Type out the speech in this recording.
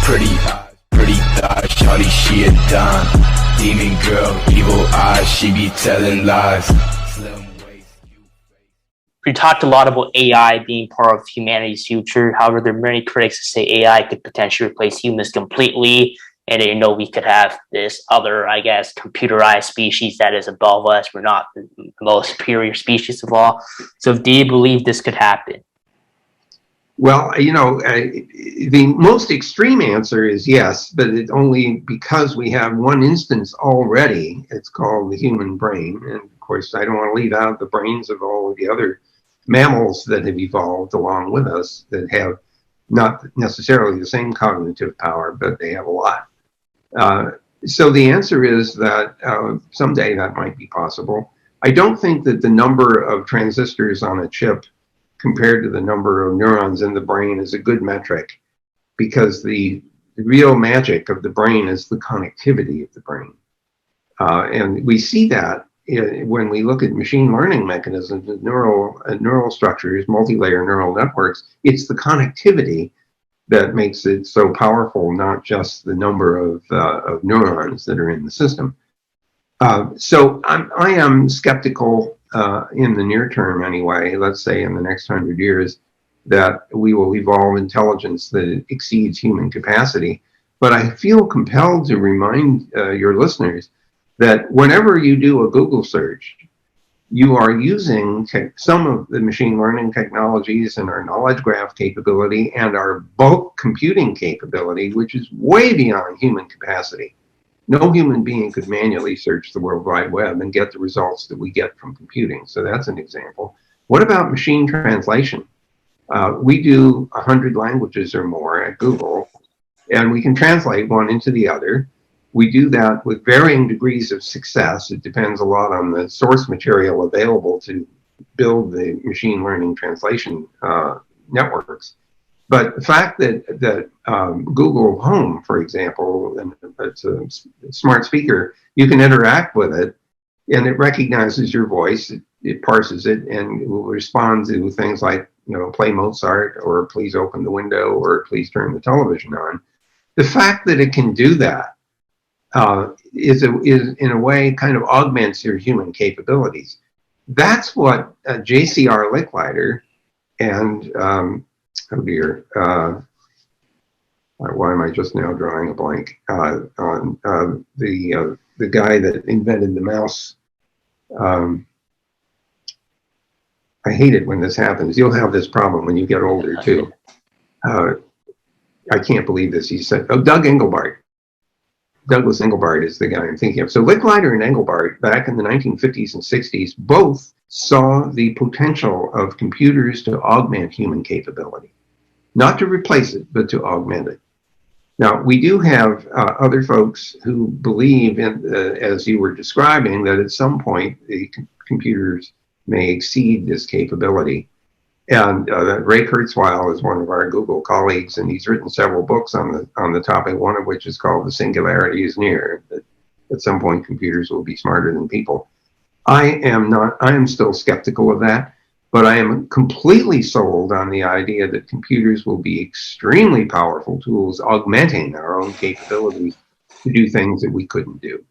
Pretty thighs, shawty, she a dime. Demon girl, evil eyes, she be telling lies. Slim waist, We talked a lot about AI being part of humanity's future. However, there are many critics who say AI could potentially replace humans completely, and we could have this other, I guess, computerized species that is above us. We're not the most superior species of all. So do you believe this could happen? Well, the most extreme answer is yes, but it's only because we have one instance already. It's called the human brain. And of course, I don't want to leave out the brains of all of the other mammals that have evolved along with us that have not necessarily the same cognitive power, but they have a lot. So the answer is that someday that might be possible. I don't think that the number of transistors on a chip compared to the number of neurons in the brain is a good metric, because the real magic of the brain is the connectivity of the brain. And we see that when we look at machine learning mechanisms, neural structures, multi-layer neural networks. It's the connectivity that makes it so powerful, not just the number of neurons that are in the system. So I am skeptical in the near term anyway, let's say in the next 100 years, that we will evolve intelligence that exceeds human capacity. But I feel compelled to remind your listeners that whenever you do a Google search, you are using some of the machine learning technologies and our knowledge graph capability and our bulk computing capability, which is way beyond human capacity. No human being could manually search the World Wide Web and get the results that we get from computing. So that's an example. What about machine translation? We do 100 languages or more at Google, and we can translate one into the other. We do that with varying degrees of success. It depends a lot on the source material available to build the machine learning translation networks. But the fact that Google Home, for example, and it's a smart speaker, you can interact with it, and it recognizes your voice, it parses it, and it will respond to things like, play Mozart, or please open the window, or please turn the television on. The fact that it can do that is in a way kind of augments your human capabilities. That's what JCR Licklider and oh dear, why am I just now drawing a blank on the guy that invented the mouse? I hate it when this happens. You'll have this problem when you get older too. I can't believe this. He said, Doug Engelbart. Douglas Engelbart is the guy I'm thinking of. So Licklider and Engelbart, back in the 1950s and 60s, both saw the potential of computers to augment human capability. Not to replace it, but to augment it. Now, we do have other folks who believe, as you were describing, that at some point the computers may exceed this capability. And Ray Kurzweil is one of our Google colleagues, and he's written several books on the topic, one of which is called The Singularity is Near, that at some point computers will be smarter than people. I am still skeptical of that, but I am completely sold on the idea that computers will be extremely powerful tools, augmenting our own capabilities to do things that we couldn't do.